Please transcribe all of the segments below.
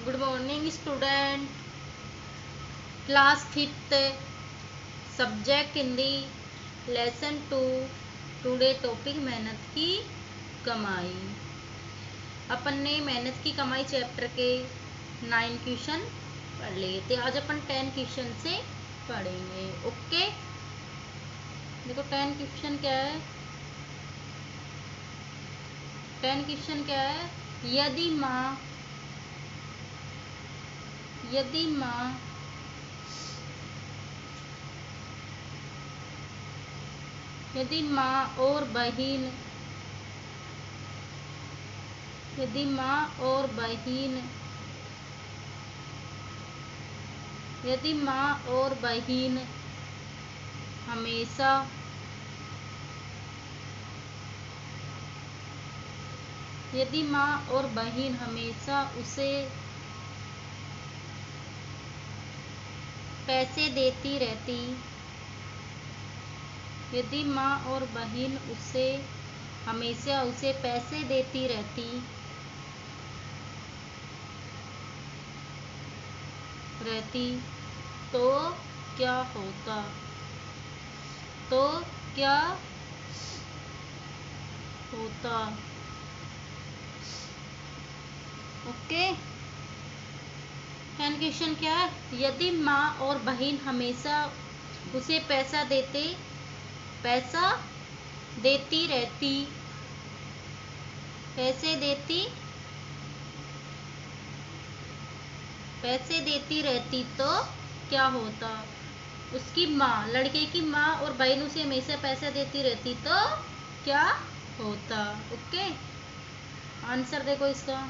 Good morning student. Class 5th, subject Hindi, lesson 2। Today topic मेहनत की कमाई। अपन ने मेहनत की कमाई चैप्टर के 9 क्वेश्चन पढ़ लिए थे। आज अपन 10 क्वेश्चन से पढ़ेंगे। ओके, देखो 10 क्वेश्चन क्या है। 10 क्वेश्चन क्या है। यदि माँ यदि माँ और बहन यदि माँ और बहन हमेशा उसे पैसे देती रहती हमेशा उसे पैसे देती रहती तो क्या होता। ओके, 10 क्वेश्चन क्या है। यदि माँ और बहन हमेशा उसे पैसा देती रहती तो क्या होता। उसकी माँ, लड़के की माँ और बहन उसे हमेशा पैसा देती रहती तो क्या होता। ओके, आंसर देखो इसका।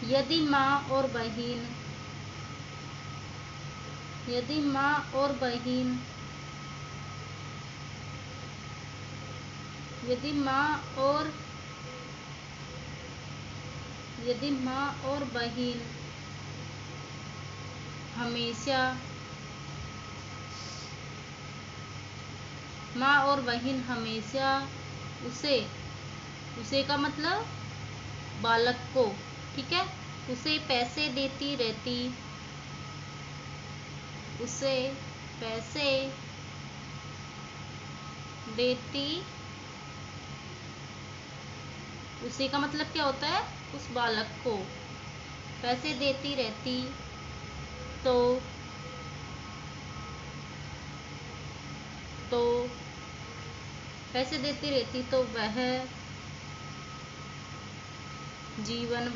यदि माँ और बहन हमेशा उसे का मतलब बालक को, ठीक है, उसे पैसे देती उसे का मतलब क्या होता है, उस बालक को पैसे देती रहती तो वह जीवन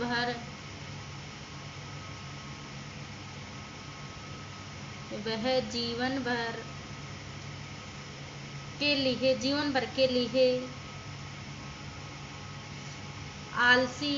भर के लिए आलसी,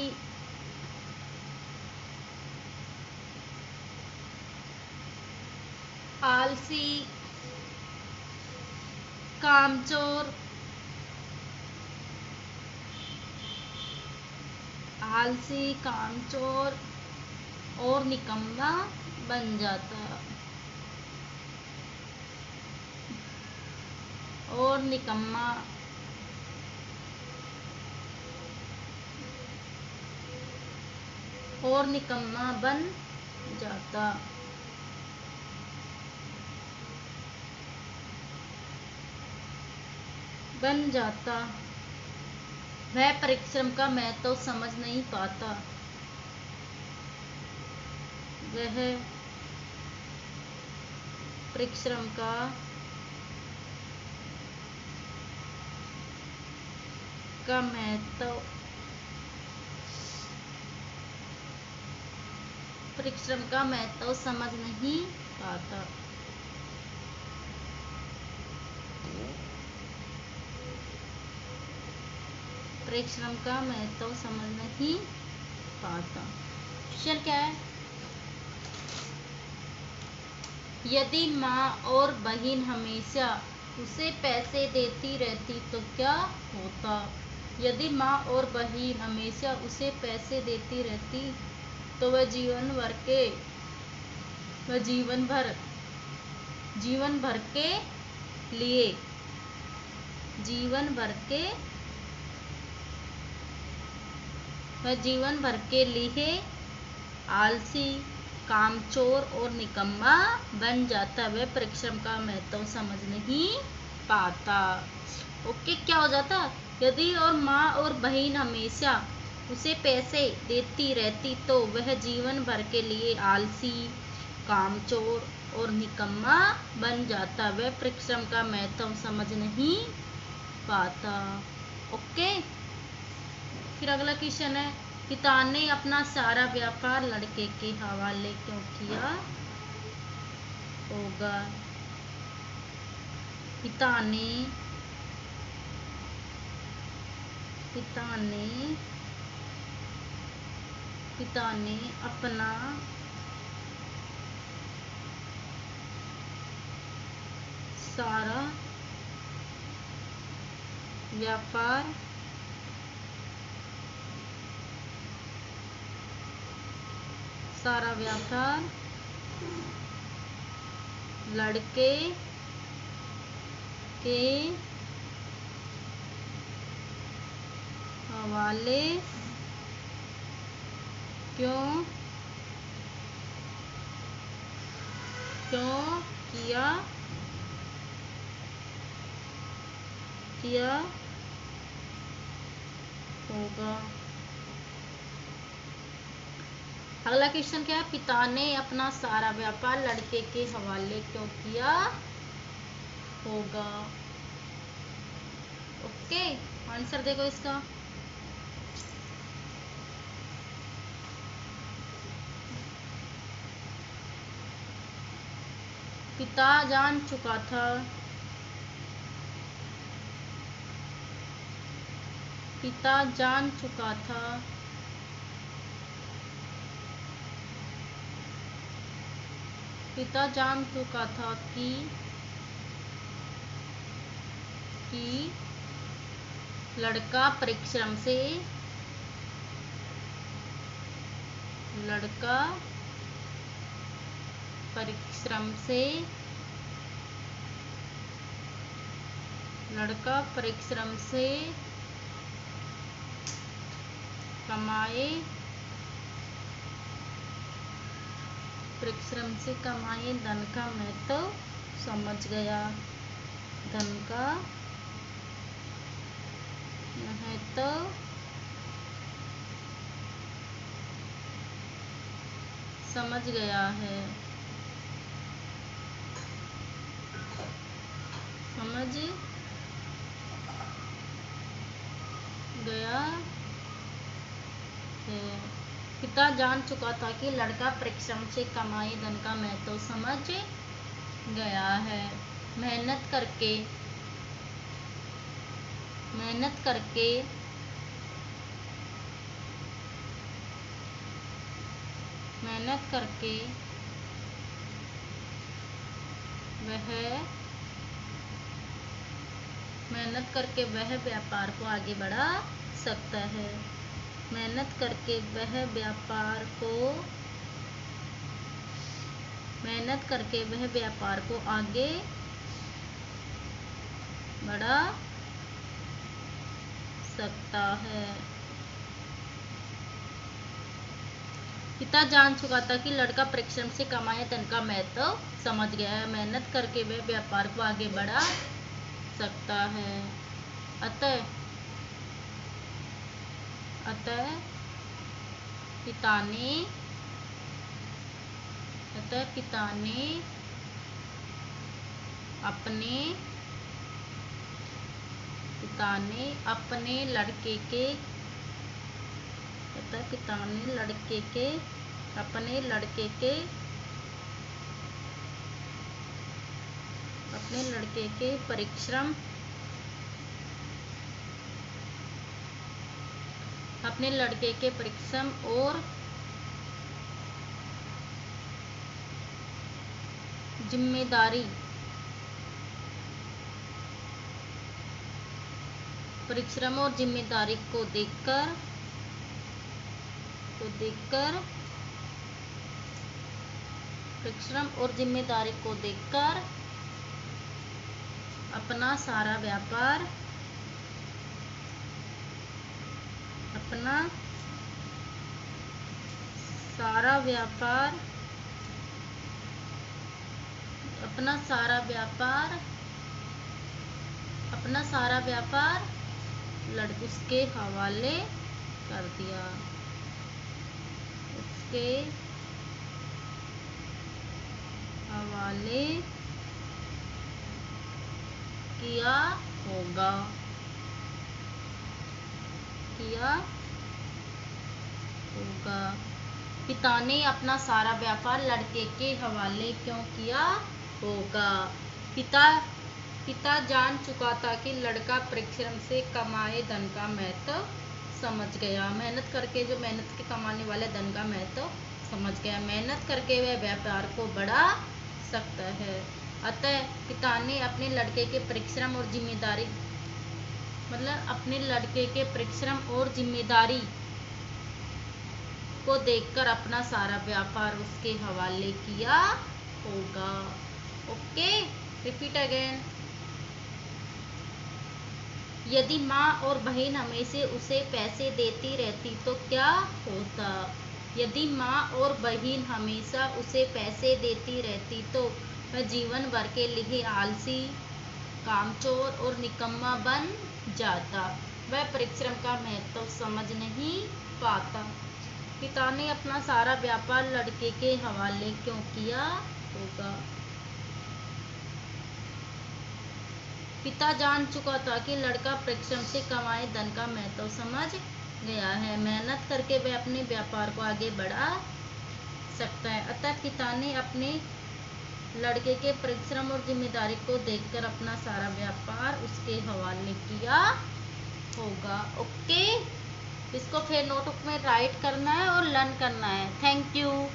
कामचोर और निकम्मा बन जाता। वह परिश्रम का महत्व समझ नहीं पाता। परिश्रम का महत्व समझ नहीं पाता। क्वेश्चन क्या है। यदि माँ और बहन हमेशा उसे पैसे देती रहती तो क्या होता। यदि माँ और बहन हमेशा उसे पैसे देती रहती तो वह जीवन भर के वह जीवन भर के लिए आलसी, कामचोर और निकम्मा बन जाता। वह परिश्रम का महत्व समझ नहीं पाता। ओके, क्या हो जाता? यदि और माँ और बहन हमेशा उसे पैसे देती रहती तो वह जीवन भर के लिए आलसी, कामचोर और निकम्मा बन जाता। वह परिश्रम का महत्व समझ नहीं पाता। ओके, फिर अगला क्वेश्चन है, पिता ने अपना सारा व्यापार लड़के के हवाले क्यों किया होगा? पिता ने अपना सारा व्यापार लड़के के हवाले क्यों किया होगा? अगला क्वेश्चन क्या है, पिता ने अपना सारा व्यापार लड़के के हवाले क्यों किया होगा? ओके, आंसर देखो इसका। पिता जान चुका था कि लड़का परिश्रम से कमाए धन का महत्व समझ गया। है। समझ गया है। पिता जान चुका था कि लड़का परिश्रम से कमाए धन का महत्व समझ गया है। मेहनत करके वह व्यापार को आगे बढ़ा सकता है। मेहनत करके वह व्यापार को आगे बढ़ा सकता है। पिता जान चुका था कि लड़का परिश्रम से कमाए धन का महत्व समझ गया है। मेहनत करके वह व्यापार को आगे बढ़ा सकता है। अतः पिता ने अपने लड़के के परिश्रम और जिम्मेदारी को देखकर अपना सारा व्यापार, अपना सारा व्यापार, लड़के के हवाले क्यों किया होगा? ओके, आंसर देखो इसका। पिता जान चुका था कि लड़का परिश्रम से कमाए धन का महत्व समझ गया है। मेहनत करके वह व्यापार को आगे बढ़ा सकता है। अतः पिता ने अपने लड़के के परिश्रम और जिम्मेदारी को देखकर अपना सारा व्यापार सारा व्यापार अपना सारा व्यापार उसके हवाले कर दिया, उसके हवाले किया होगा। पिता ने अपना सारा व्यापार लड़के के हवाले क्यों किया होगा? पिता जान चुका था कि लड़का परिश्रम से कमाए धन का महत्व समझ गया। मेहनत करके जो मेहनत के कमाने वाले धन का महत्व समझ गया। मेहनत करके वह व्यापार को बढ़ा सकता है। अतः पिता ने अपने लड़के के परिश्रम और जिम्मेदारी को देखकर अपना सारा व्यापार उसके हवाले किया होगा। Okay, repeat again. यदि माँ और बहन हमेशा उसे पैसे देती रहती तो क्या होता? यदि माँ और बहन हमेशा उसे पैसे देती रहती तो वह जीवन भर के लिए आलसी, कामचोर और निकम्मा बन जाता। वह परिश्रम का महत्व समझ नहीं पाता। पिता ने अपना सारा व्यापार लड़के के हवाले क्यों किया होगा? पिता जान चुका था कि लड़का परिश्रम से कमाए धन का महत्व समझ गया है। मेहनत करके वह अपने व्यापार को आगे बढ़ा सकता है। अतः पिता ने अपने लड़के के परिश्रम और जिम्मेदारी को देखकर अपना सारा व्यापार उसके हवाले किया होगा। ओके, इसको फिर नोटबुक में राइट करना है और लर्न करना है। Thank you.